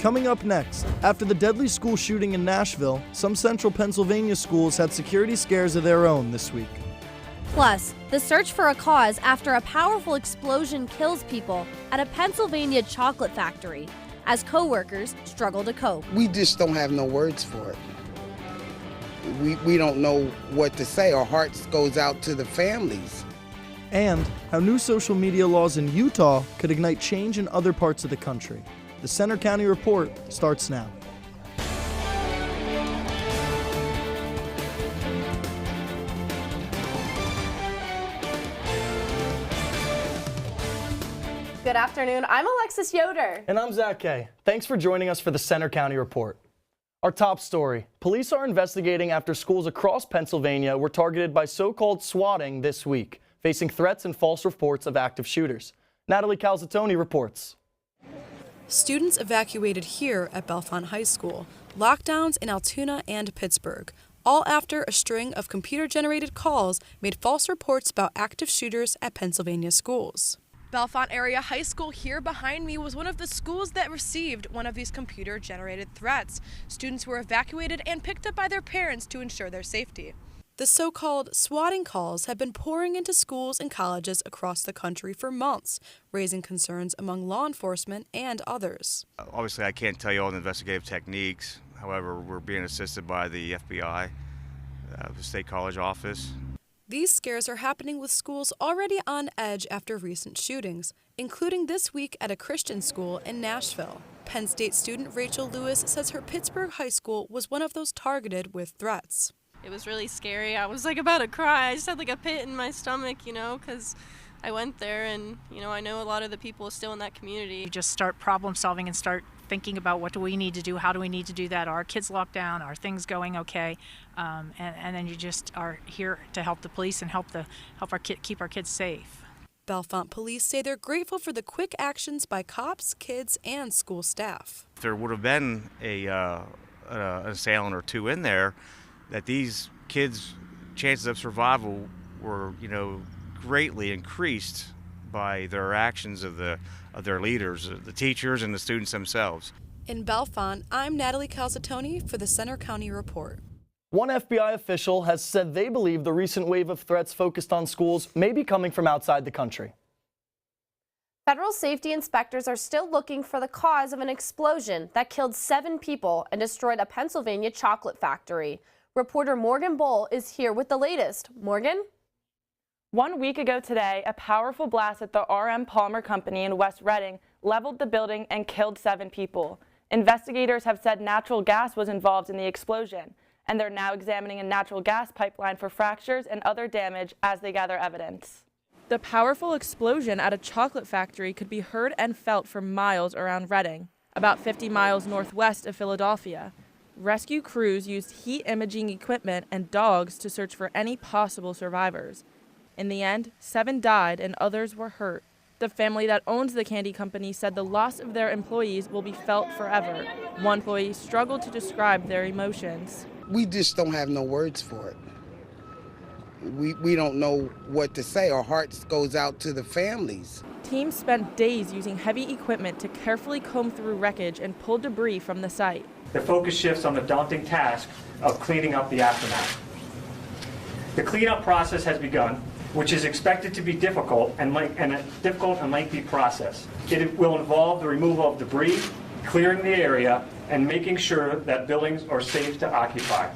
Coming up next, after the deadly school shooting in Nashville, some central Pennsylvania schools had security scares of their own this week. Plus, the search for a cause after a powerful explosion kills people at a Pennsylvania chocolate factory as co-workers struggle to cope. We just don't have no words for it. We don't know what to say. Our hearts goes out to the families. And how new social media laws in Utah could ignite change in other parts of the country. The Center County Report starts now. Good afternoon, I'm Alexis Yoder. And I'm Zach Kay. Thanks for joining us for the Center County Report. Our top story, police are investigating after schools across Pennsylvania were targeted by so-called swatting this week, facing threats and false reports of active shooters. Natalie Calzatoni reports. Students evacuated here at Bellefonte High School, lockdowns in Altoona and Pittsburgh, all after a string of computer-generated calls made false reports about active shooters at Pennsylvania schools. Bellefonte Area High School here behind me was one of the schools that received one of these computer-generated threats. Students were evacuated and picked up by their parents to ensure their safety. The so-called swatting calls have been pouring into schools and colleges across the country for months, raising concerns among law enforcement and others. Obviously, I can't tell you all the investigative techniques. However, we're being assisted by the FBI, the State College office. These scares are happening with schools already on edge after recent shootings, including this week at a Christian school in Nashville. Penn State student Rachel Lewis says her Pittsburgh high school was one of those targeted with threats. It was really scary. I was about to cry. I just had a pit in my stomach, because I went there and, I know a lot of the people still in that community. You just start problem solving and start thinking about what do we need to do, how do we need to do that, are our kids locked down, are things going okay, and then you just are here to help the police and keep our kids safe. Bellefonte police say they're grateful for the quick actions by cops, kids, and school staff. If there would have been an assailant or two in there, that these kids' chances of survival were, greatly increased by their actions of their leaders, the teachers and the students themselves. In Bellefonte, I'm Natalie Calzatoni for the Center County Report. One FBI official has said they believe the recent wave of threats focused on schools may be coming from outside the country. Federal safety inspectors are still looking for the cause of an explosion that killed 7 people and destroyed a Pennsylvania chocolate factory. Reporter Morgan Bull is here with the latest. Morgan? 1 week ago today, a powerful blast at the R.M. Palmer Company in West Reading leveled the building and killed 7 people. Investigators have said natural gas was involved in the explosion, and they're now examining a natural gas pipeline for fractures and other damage as they gather evidence. The powerful explosion at a chocolate factory could be heard and felt for miles around Reading, about 50 miles northwest of Philadelphia. Rescue crews used heat imaging equipment and dogs to search for any possible survivors. In the end, 7 died and others were hurt. The family that owns the candy company said the loss of their employees will be felt forever. One employee struggled to describe their emotions. We just don't have no words for it. We don't know what to say. Our hearts goes out to the families. Teams spent days using heavy equipment to carefully comb through wreckage and pull debris from the site. The focus shifts on the daunting task of cleaning up the aftermath. The cleanup process has begun, which is expected to be difficult and a difficult and lengthy process. It will involve the removal of debris, clearing the area, and making sure that buildings are safe to occupy.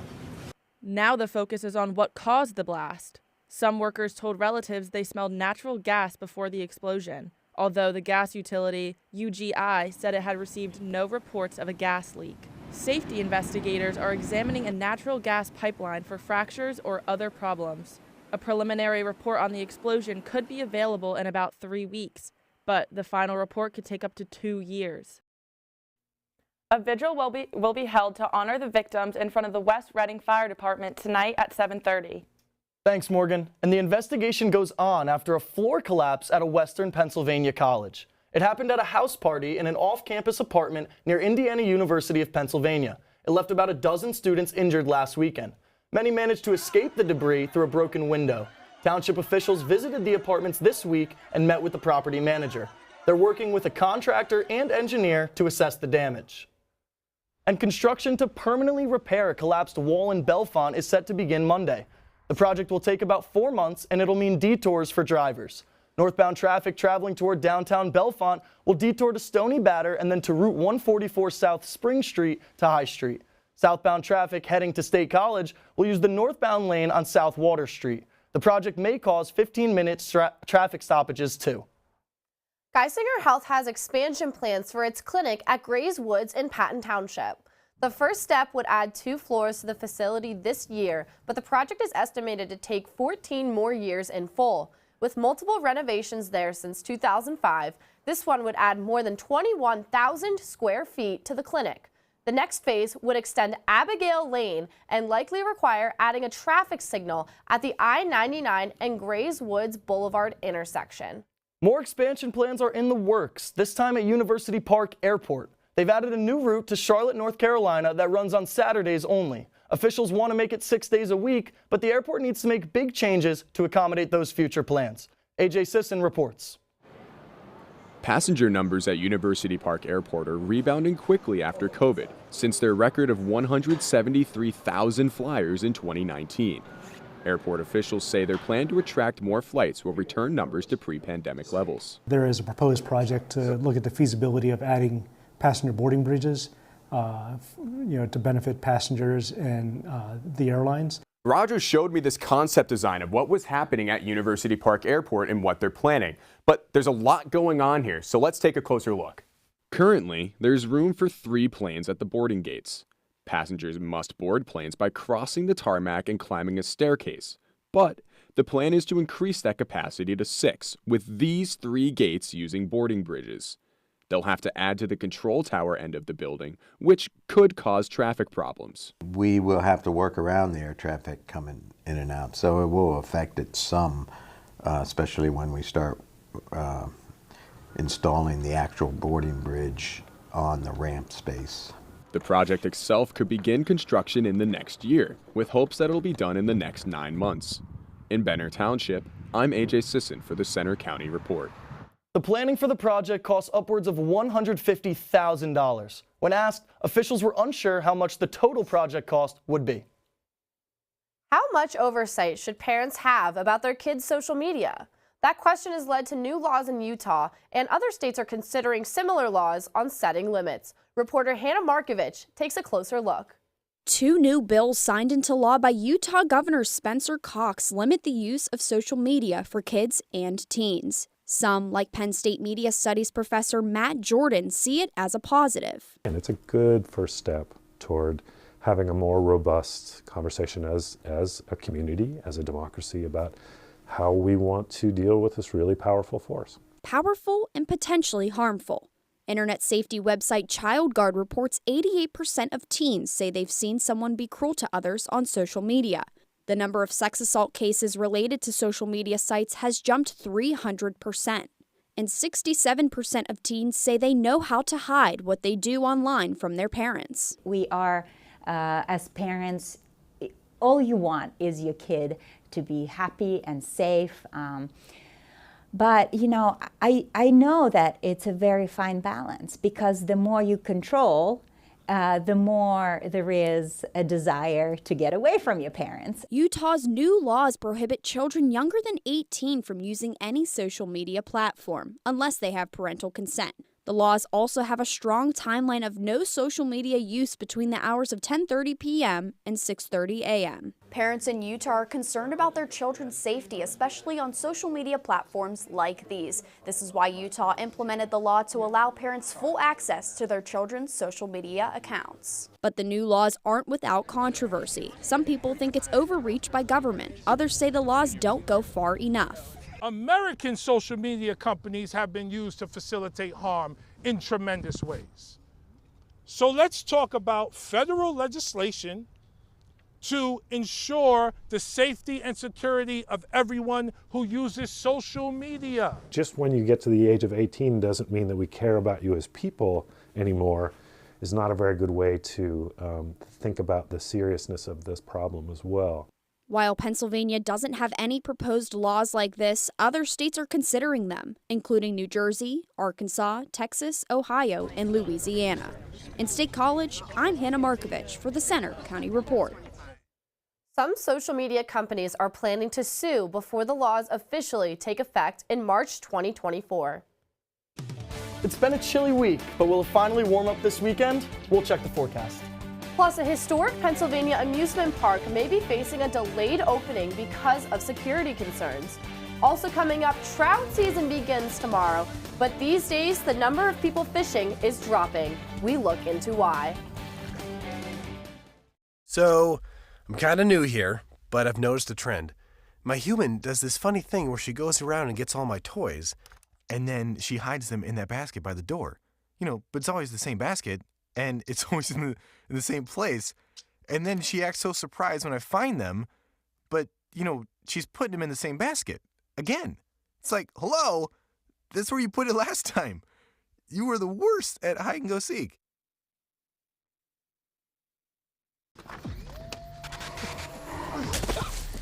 Now the focus is on what caused the blast. Some workers told relatives they smelled natural gas before the explosion, although the gas utility, UGI, said it had received no reports of a gas leak. Safety investigators are examining a natural gas pipeline for fractures or other problems. A preliminary report on the explosion could be available in about 3 weeks, but the final report could take up to 2 years. A vigil will be held to honor the victims in front of the West Reading Fire Department tonight at 7:30. Thanks, Morgan. And the investigation goes on after a floor collapse at a Western Pennsylvania college. It happened at a house party in an off-campus apartment near Indiana University of Pennsylvania. It left about a dozen students injured last weekend. Many managed to escape the debris through a broken window. Township officials visited the apartments this week and met with the property manager. They're working with a contractor and engineer to assess the damage. and construction to permanently repair a collapsed wall in Bellefonte is set to begin Monday. The project will take about 4 months, and it'll mean detours for drivers. Northbound traffic traveling toward downtown Bellefonte will detour to Stony Batter and then to Route 144 South Spring Street to High Street. Southbound traffic heading to State College will use the northbound lane on South Water Street. The project may cause 15-minute traffic stoppages too. Geisinger Health has expansion plans for its clinic at Grays Woods in Patton Township. The first step would add 2 floors to the facility this year, but the project is estimated to take 14 more years in full. With multiple renovations there since 2005, this one would add more than 21,000 square feet to the clinic. The next phase would extend Abigail Lane and likely require adding a traffic signal at the I-99 and Grays Woods Boulevard intersection. More expansion plans are in the works, this time at University Park Airport. They've added a new route to Charlotte, North Carolina that runs on Saturdays only. Officials want to make it 6 days a week, but the airport needs to make big changes to accommodate those future plans. AJ Sisson reports. Passenger numbers at University Park Airport are rebounding quickly after COVID, since their record of 173,000 flyers in 2019. Airport officials say their plan to attract more flights will return numbers to pre-pandemic levels. There is a proposed project to look at the feasibility of adding passenger boarding bridges, to benefit passengers and the airlines. Roger showed me this concept design of what was happening at University Park Airport and what they're planning. But there's a lot going on here, so let's take a closer look. Currently, there's room for 3 planes at the boarding gates. Passengers must board planes by crossing the tarmac and climbing a staircase. But the plan is to increase that capacity to 6, with these 3 gates using boarding bridges. They'll have to add to the control tower end of the building, which could cause traffic problems. We will have to work around the air traffic coming in and out, so it will affect it some, especially when we start installing the actual boarding bridge on the ramp space. The project itself could begin construction in the next year, with hopes that it'll be done in the next 9 months. In Benner Township, I'm AJ Sisson for the Center County Report. The planning for the project costs upwards of $150,000. When asked, officials were unsure how much the total project cost would be. How much oversight should parents have about their kids' social media? That question has led to new laws in Utah, and other states are considering similar laws on setting limits. Reporter Hannah Markovich takes a closer look. 2 new bills signed into law by Utah Governor Spencer Cox limit the use of social media for kids and teens. Some, like Penn State Media Studies professor Matt Jordan, see it as a positive. And it's a good first step toward having a more robust conversation as a community, as a democracy, about how we want to deal with this really powerful force. Powerful and potentially harmful. Internet safety website ChildGuard reports 88% of teens say they've seen someone be cruel to others on social media. The number of sex assault cases related to social media sites has jumped 300%. And 67% of teens say they know how to hide what they do online from their parents. We are, as parents, all you want is your kid to be happy and safe. But, I know that it's a very fine balance, because the more you control, the more there is a desire to get away from your parents. Utah's new laws prohibit children younger than 18 from using any social media platform, unless they have parental consent. The laws also have a strong timeline of no social media use between the hours of 10:30 p.m. and 6:30 a.m. Parents in Utah are concerned about their children's safety, especially on social media platforms like these. This is why Utah implemented the law to allow parents full access to their children's social media accounts. But the new laws aren't without controversy. Some people think it's overreach by government. Others say the laws don't go far enough. American social media companies have been used to facilitate harm in tremendous ways. So let's talk about federal legislation to ensure the safety and security of everyone who uses social media. Just when you get to the age of 18 doesn't mean that we care about you as people anymore, is not a very good way to think about the seriousness of this problem as well. While Pennsylvania doesn't have any proposed laws like this, other states are considering them, including New Jersey, Arkansas, Texas, Ohio, and Louisiana. In State College, I'm Hannah Markovich for the Center County Report. Some social media companies are planning to sue before the laws officially take effect in March 2024. It's been a chilly week, but will it finally warm up this weekend? We'll check the forecast. Plus, a historic Pennsylvania amusement park may be facing a delayed opening because of security concerns. Also coming up, trout season begins tomorrow, but these days the number of people fishing is dropping. We look into why. So, I'm kind of new here, but I've noticed a trend. My human does this funny thing where she goes around and gets all my toys, and then she hides them in that basket by the door. But it's always the same basket, and it's always in the same place. And then she acts so surprised when I find them, but, she's putting them in the same basket again. It's like, hello, that's where you put it last time. You were the worst at hide and go seek.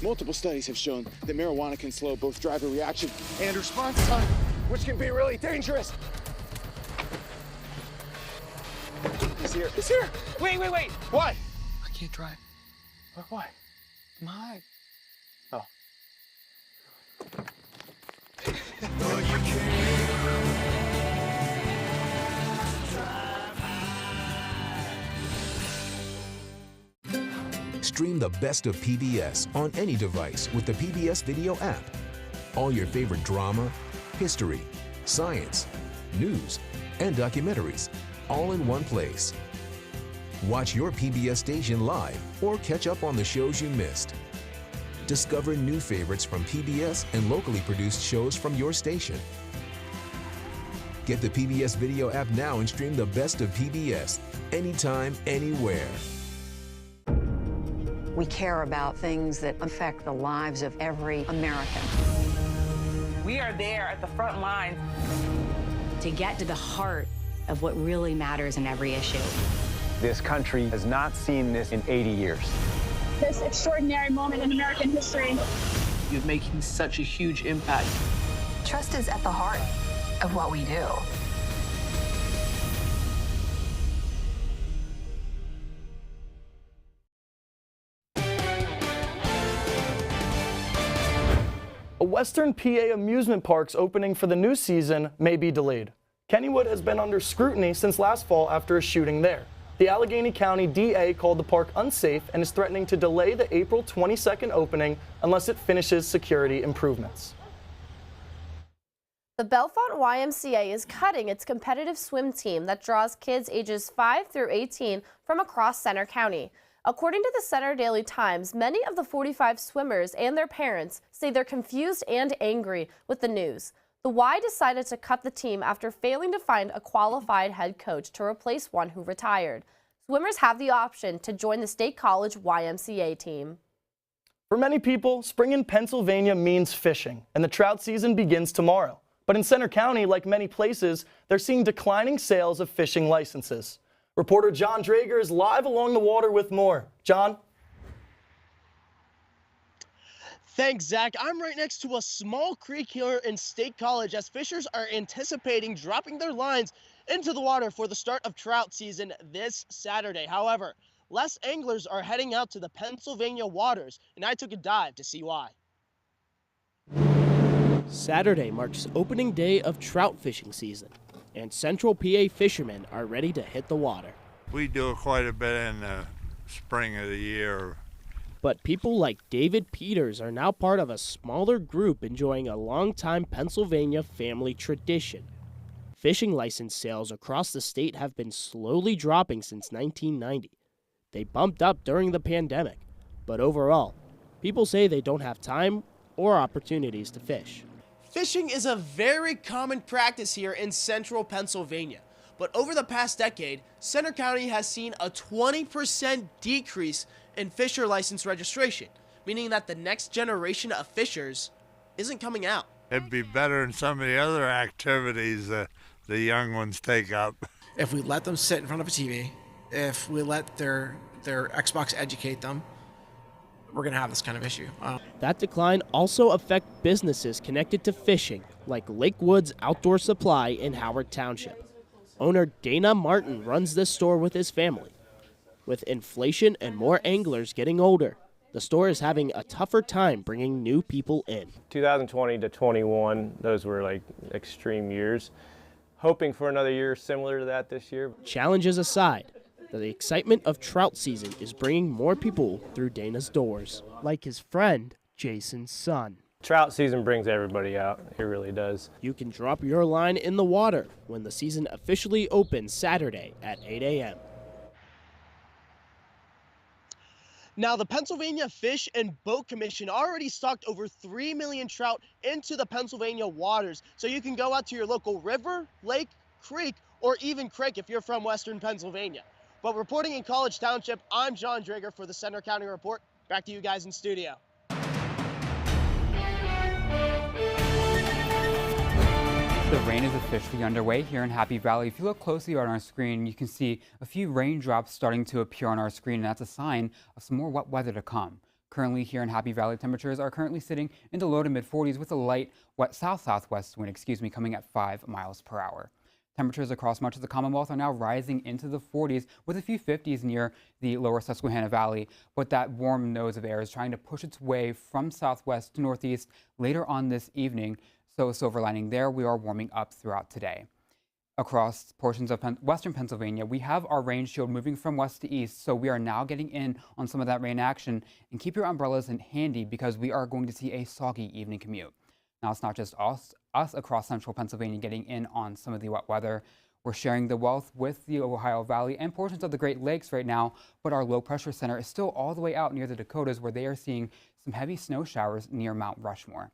Multiple studies have shown that marijuana can slow both driver reaction and response time, which can be really dangerous. He's here. He's here. Wait. What? I can't drive. Why? I'm high. Oh. Stream the best of PBS on any device with the PBS Video app. All your favorite drama, history, science, news, and documentaries, all in one place. Watch your PBS station live or catch up on the shows you missed. Discover new favorites from PBS and locally produced shows from your station. Get the PBS Video app now and stream the best of PBS anytime, anywhere. We care about things that affect the lives of every American. We are there at the front line to get to the heart of what really matters in every issue. This country has not seen this in 80 years. This extraordinary moment in American history. You're making such a huge impact. Trust is at the heart of what we do. A Western PA amusement park's opening for the new season may be delayed. Kennywood has been under scrutiny since last fall after a shooting there. The Allegheny County DA called the park unsafe and is threatening to delay the April 22nd opening unless it finishes security improvements. The Bellefonte YMCA is cutting its competitive swim team that draws kids ages 5 through 18 from across Center County. According to the Center Daily Times, many of the 45 swimmers and their parents say they're confused and angry with the news. The Y decided to cut the team after failing to find a qualified head coach to replace one who retired. Swimmers have the option to join the State College YMCA team. For many people, spring in Pennsylvania means fishing, and the trout season begins tomorrow. But in Center County, like many places, they're seeing declining sales of fishing licenses. Reporter John Drager is live along the water with more. John? Thanks, Zach. I'm right next to a small creek here in State College as fishers are anticipating dropping their lines into the water for the start of trout season this Saturday. However, less anglers are heading out to the Pennsylvania waters, and I took a dive to see why. Saturday marks opening day of trout fishing season, and Central PA fishermen are ready to hit the water. We do it quite a bit in the spring of the year. But people like David Peters are now part of a smaller group enjoying a longtime Pennsylvania family tradition. Fishing license sales across the state have been slowly dropping since 1990. They bumped up during the pandemic, but overall, people say they don't have time or opportunities to fish. Fishing is a very common practice here in central Pennsylvania. But over the past decade, Center County has seen a 20% decrease in fisher license registration, meaning that the next generation of fishers isn't coming out. It'd be better than some of the other activities that the young ones take up. If we let them sit in front of a TV, if we let their Xbox educate them, we're going to have this kind of issue. That decline also affects businesses connected to fishing, like Lake Woods Outdoor Supply in Howard Township. Owner Dana Martin runs this store with his family. With inflation and more anglers getting older, the store is having a tougher time bringing new people in. 2020 to 21, those were like extreme years. Hoping for another year similar to that this year. Challenges aside, the excitement of trout season is bringing more people through Dana's doors, like his friend, Jason's son. Trout season brings everybody out. It really does. You can drop your line in the water when the season officially opens Saturday at 8 a.m. Now, the Pennsylvania Fish and Boat Commission already stocked over 3 million trout into the Pennsylvania waters. So you can go out to your local river, lake, creek, or even creek if you're from Western Pennsylvania. But reporting in College Township, I'm John Drager for the Center County Report. Back to you guys in studio. The rain is officially underway here in Happy Valley. If you look closely on our screen, you can see a few raindrops starting to appear on our screen, and that's a sign of some more wet weather to come. Currently here in Happy Valley, temperatures are currently sitting in the low to mid 40s with a light wet south-southwest wind, coming at 5 miles per hour. Temperatures across much of the Commonwealth are now rising into the 40s with a few 50s near the lower Susquehanna Valley, but that warm nose of air is trying to push its way from southwest to northeast later on this evening. So a silver lining there, we are warming up throughout today. Across portions of western Pennsylvania, we have our rain shield moving from west to east, so we are now getting in on some of that rain action. And keep your umbrellas handy because we are going to see a soggy evening commute. Now, it's not just us across central Pennsylvania getting in on some of the wet weather. We're sharing the wealth with the Ohio Valley and portions of the Great Lakes right now, but our low pressure center is still all the way out near the Dakotas where they are seeing some heavy snow showers near Mount Rushmore.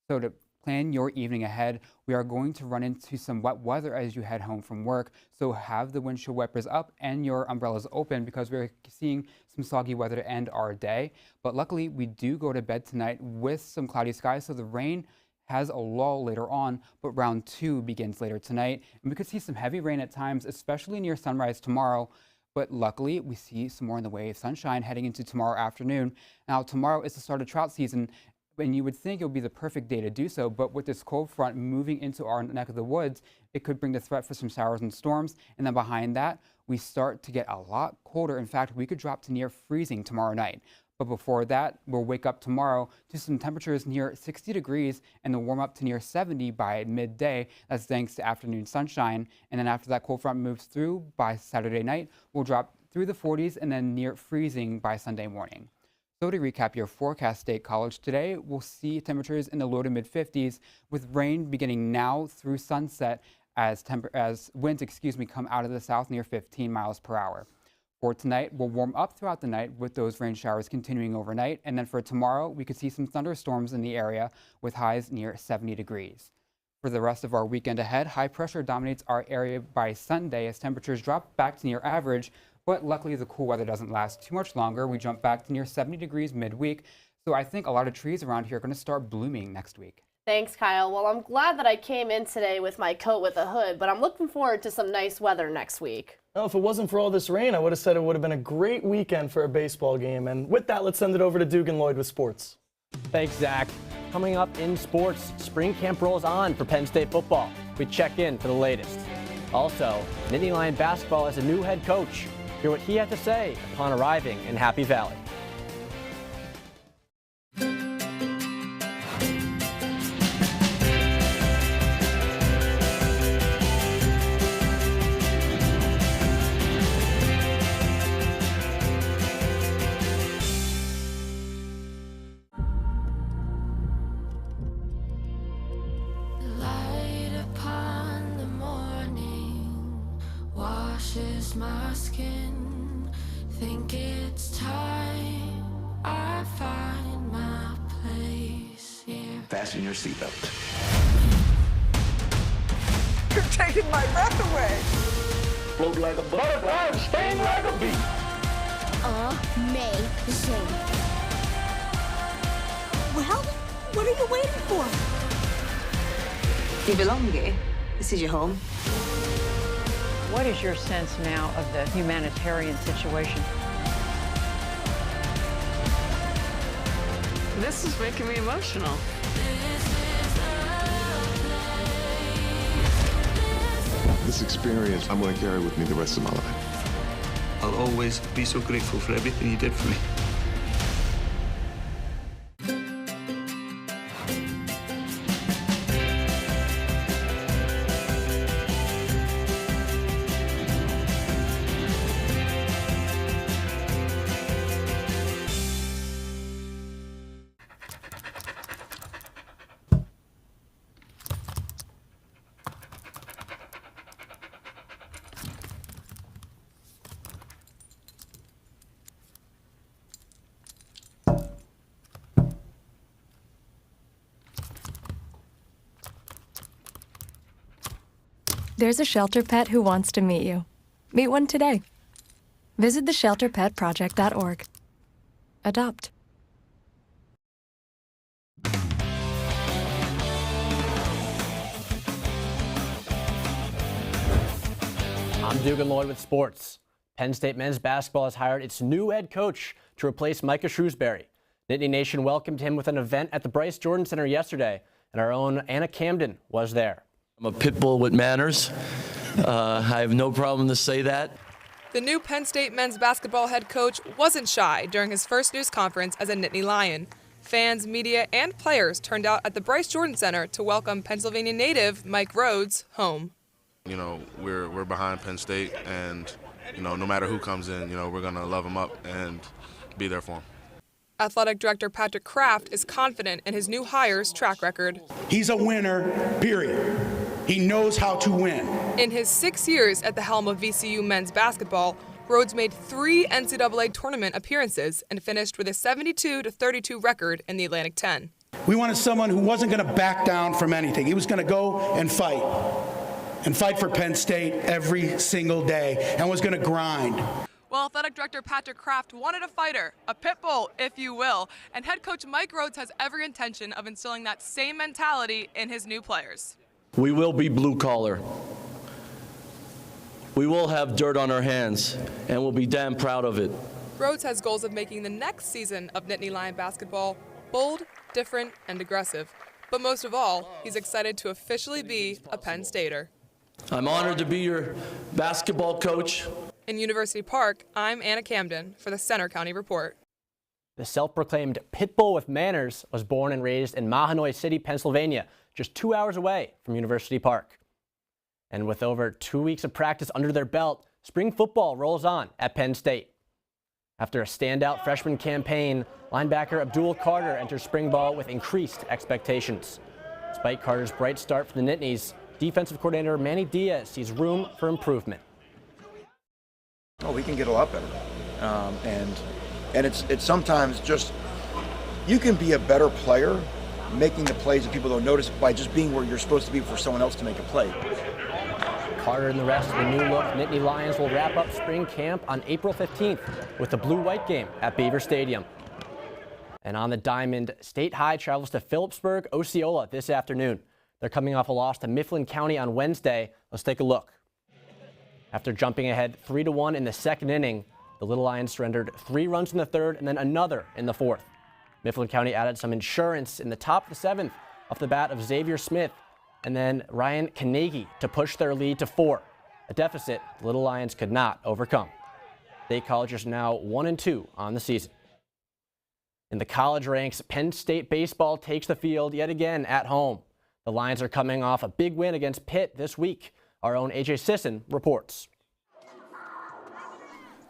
So to plan your evening ahead, we are going to run into some wet weather as you head home from work, so have the windshield wipers up and your umbrellas open because we're seeing some soggy weather to end our day. But luckily, we do go to bed tonight with some cloudy skies, so the rain has a lull later on, but round 2 begins later tonight, and we could see some heavy rain at times, especially near sunrise tomorrow. But luckily, we see some more in the way of sunshine heading into tomorrow afternoon. Now, tomorrow is the start of trout season, and you would think it would be the perfect day to do so, but with this cold front moving into our neck of the woods, it could bring the threat for some showers and storms. And then behind that, we start to get a lot colder. In fact, we could drop to near freezing tomorrow night. But before that, we'll wake up tomorrow to some temperatures near 60 degrees and then warm up to near 70 by midday. That's thanks to afternoon sunshine. And then after that cold front moves through by Saturday night, we'll drop through the 40s and then near freezing by Sunday morning. So to recap your forecast, State College, today we'll see temperatures in the low to mid 50s with rain beginning now through sunset as winds come out of the south near 15 miles per hour. For tonight, we'll warm up throughout the night with those rain showers continuing overnight. And then for tomorrow, we could see some thunderstorms in the area with highs near 70 degrees. For the rest of our weekend ahead, high pressure dominates our area by Sunday as temperatures drop back to near average. But luckily, the cool weather doesn't last too much longer. We jump back to near 70 degrees midweek. So I think a lot of trees around here are going to start blooming next week. Thanks, Kyle. Well, I'm glad that I came in today with my coat with a hood, but I'm looking forward to some nice weather next week. Oh, if it wasn't for all this rain, I would have said it would have been a great weekend for a baseball game. And with that, let's send it over to Dugan Lloyd with sports. Thanks, Zach. Coming up in sports, spring camp rolls on for Penn State football. We check in for the latest. Also, Nittany Lion basketball has a new head coach. Hear what he had to say upon arriving in Happy Valley. My skin, think it's time I find my place here. Fasten your seatbelt. You're taking my breath away. Float like a butterfly, sting like a bee. Amazing. Well, what are you waiting for? You belong here. This is your home. What is your sense now of the humanitarian situation? This is making me emotional. This experience I'm going to carry with me the rest of my life. I'll always be so grateful for everything you did for me. There's a shelter pet who wants to meet you. Meet one today. Visit theshelterpetproject.org. Adopt. I'm Dugan Lloyd with sports. Penn State men's basketball has hired its new head coach to replace Micah Shrewsbury. Nittany Nation welcomed him with an event at the Bryce Jordan Center yesterday, and our own Anna Camden was there. I'm a pit bull with manners. I have no problem to say that. The new Penn State men's basketball head coach wasn't shy during his first news conference as a Nittany Lion. Fans, media, and players turned out at the Bryce Jordan Center to welcome Pennsylvania native Mike Rhodes home. You know, we're behind Penn State, and, you know, no matter who comes in, you know, we're going to love them up and be there for them. Athletic Director Patrick Kraft is confident in his new hire's track record. He's a winner, period. He knows how to win. In his 6 years at the helm of VCU men's basketball, Rhodes made 3 NCAA tournament appearances and finished with a 72-32 record in the Atlantic 10. We wanted someone who wasn't going to back down from anything. He was going to go and fight for Penn State every single day, and was going to grind. Well, Athletic Director Patrick Kraft wanted a fighter, a pit bull, if you will, and head coach Mike Rhodes has every intention of instilling that same mentality in his new players. We will be blue collar. We will have dirt on our hands, and we'll be damn proud of it. Rhodes has goals of making the next season of Nittany Lion basketball bold, different, and aggressive. But most of all, he's excited to officially be a Penn Stater. I'm honored to be your basketball coach. In University Park, I'm Anna Camden for the Center County Report. The self-proclaimed pit bull with manners was born and raised in Mahanoy City, Pennsylvania, just 2 hours away from University Park. And with over 2 weeks of practice under their belt, spring football rolls on at Penn State. After a standout freshman campaign, linebacker Abdul Carter enters spring ball with increased expectations. Despite Carter's bright start for the Nittany's, defensive coordinator Manny Diaz sees room for improvement. Oh, we can get a lot better, and it's sometimes just you can be a better player making the plays that people don't notice by just being where you're supposed to be for someone else to make a play. Carter and the rest of the new look Nittany Lions will wrap up spring camp on April 15th with the blue-white game at Beaver Stadium. And on the diamond, State High travels to Phillipsburg, Osceola this afternoon. They're coming off a loss to Mifflin County on Wednesday. Let's take a look. After jumping ahead 3-1 in the second inning, the Little Lions surrendered 3 runs in the third and then another in the fourth. Mifflin County added some insurance in the top of the seventh off the bat of Xavier Smith and then Ryan Kanegi to push their lead to 4, a deficit the Little Lions could not overcome. State College is now 1-2 on the season. In the college ranks, Penn State baseball takes the field yet again at home. The Lions are coming off a big win against Pitt this week. Our own AJ Sisson reports.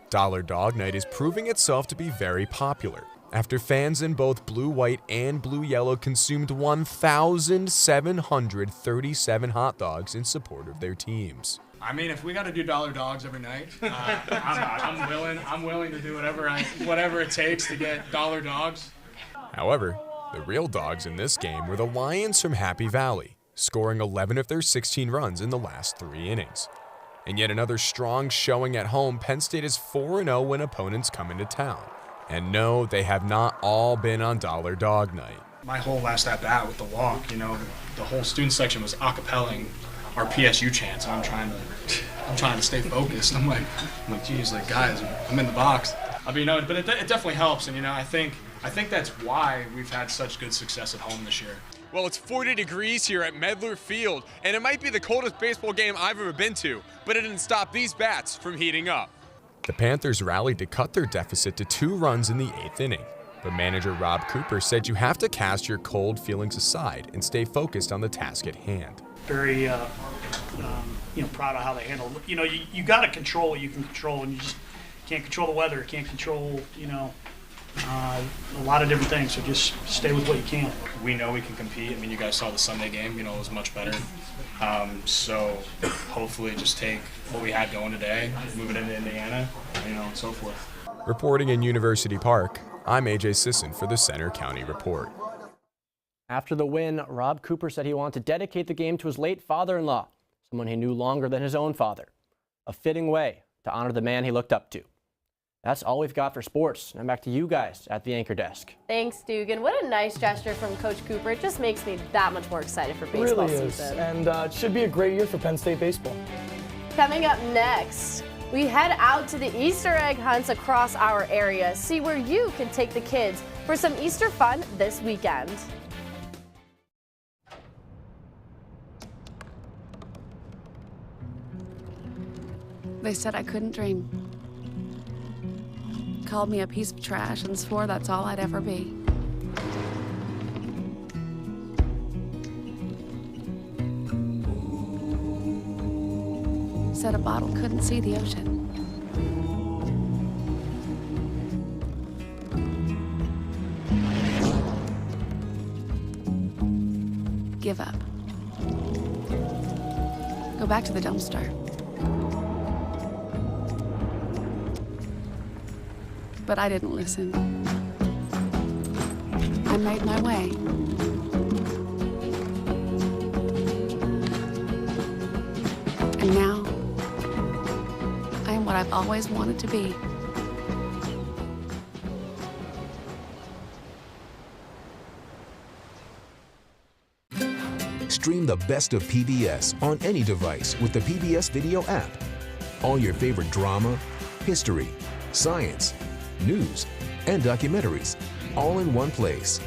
Dollar Dog Night is proving itself to be very popular after fans in both blue-white and blue-yellow consumed 1,737 hot dogs in support of their teams. I mean, if we got to do Dollar Dogs every night, I'm willing to do whatever it takes to get Dollar Dogs. However, the real dogs in this game were the Lions from Happy Valley, scoring 11 of their 16 runs in the last 3 innings. And yet another strong showing at home, Penn State is 4-0 when opponents come into town. And no, they have not all been on Dollar Dog Night. My whole last at-bat with the walk, the whole student section was a-cappelling our PSU chants. I'm trying to stay focused. I'm like, geez, guys, I'm in the box. I mean, but it definitely helps. And, I think I think that's why we've had such good success at home this year. Well, it's 40 degrees here at Medler Field, and it might be the coldest baseball game I've ever been to, but it didn't stop these bats from heating up. The Panthers rallied to cut their deficit to 2 runs in the 8th inning, but manager Rob Cooper said you have to cast your cold feelings aside and stay focused on the task at hand. Very, proud of how they handled it. You got to control what you can control, and you just can't control the weather, can't control, a lot of different things, so just stay with what you can. We know we can compete. I mean, you guys saw the Sunday game, it was much better. So hopefully just take what we had going today, move it into Indiana, and so forth. Reporting in University Park, I'm AJ Sisson for the Center County Report. After the win, Rob Cooper said he wanted to dedicate the game to his late father-in-law, someone he knew longer than his own father. A fitting way to honor the man he looked up to. That's all we've got for sports. Now back to you guys at the anchor desk. Thanks, Dugan. What a nice gesture from Coach Cooper. It just makes me that much more excited for baseball season. And it should be a great year for Penn State baseball. Coming up next, we head out to the Easter egg hunts across our area. See where you can take the kids for some Easter fun this weekend. They said I couldn't dream. Called me a piece of trash and swore that's all I'd ever be. Said a bottle couldn't see the ocean. Give up. Go back to the dumpster. But I didn't listen. I made my way. And now, I am what I've always wanted to be. Stream the best of PBS on any device with the PBS Video app. All your favorite drama, history, science, news, and documentaries, all in one place.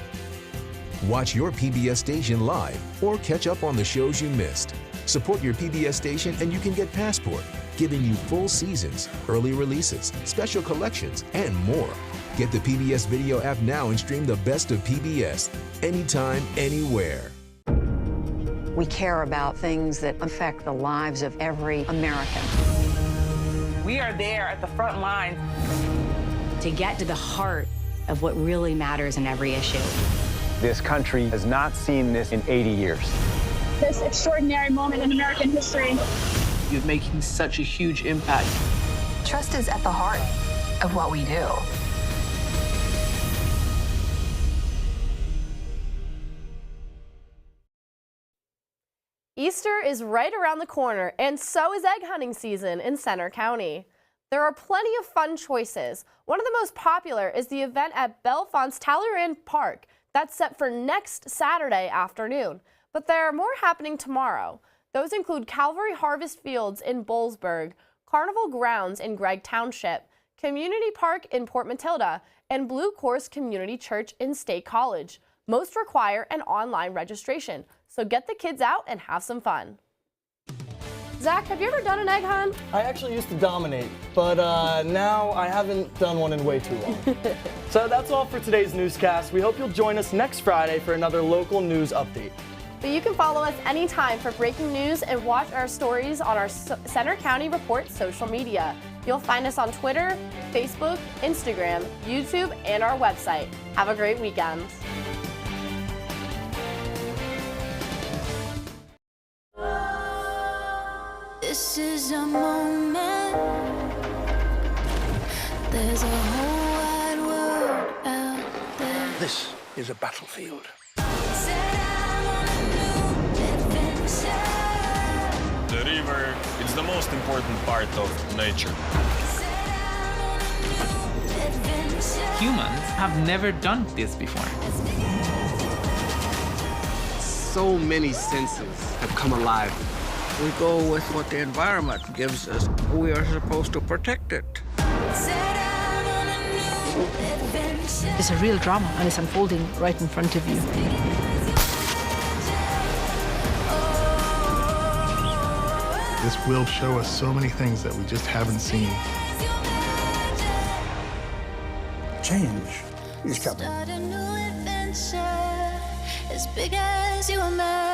Watch your PBS station live or catch up on the shows you missed. Support your PBS station and you can get Passport, giving you full seasons, early releases, special collections, and more. Get the PBS Video app now and stream the best of PBS anytime, anywhere. We care about things that affect the lives of every American. We are there at the front lines to get to the heart of what really matters in every issue. This country has not seen this in 80 years. This extraordinary moment in American history. You're making such a huge impact. Trust is at the heart of what we do. Easter is right around the corner, and so is egg hunting season in Center County. There are plenty of fun choices. One of the most popular is the event at Bellefonte's Talleyrand Park that's set for next Saturday afternoon. But there are more happening tomorrow. Those include Calvary Harvest Fields in Boalsburg, Carnival Grounds in Gregg Township, Community Park in Port Matilda, and Blue Course Community Church in State College. Most require an online registration, so get the kids out and have some fun. Zach, have you ever done an egg hunt? I actually used to dominate, but now I haven't done one in way too long. So that's all for today's newscast. We hope you'll join us next Friday for another local news update. But you can follow us anytime for breaking news and watch our stories on our Center County Report social media. You'll find us on Twitter, Facebook, Instagram, YouTube, and our website. Have a great weekend. This is a moment. There's a whole wide world out there. This is a battlefield. The river is the most important part of nature. Humans have never done this before. So many senses have come alive. We go with what the environment gives us. We are supposed to protect it. It's a real drama, and it's unfolding right in front of you. This will show us so many things that we just haven't seen. Change is coming. Start a new adventure as big as you imagine.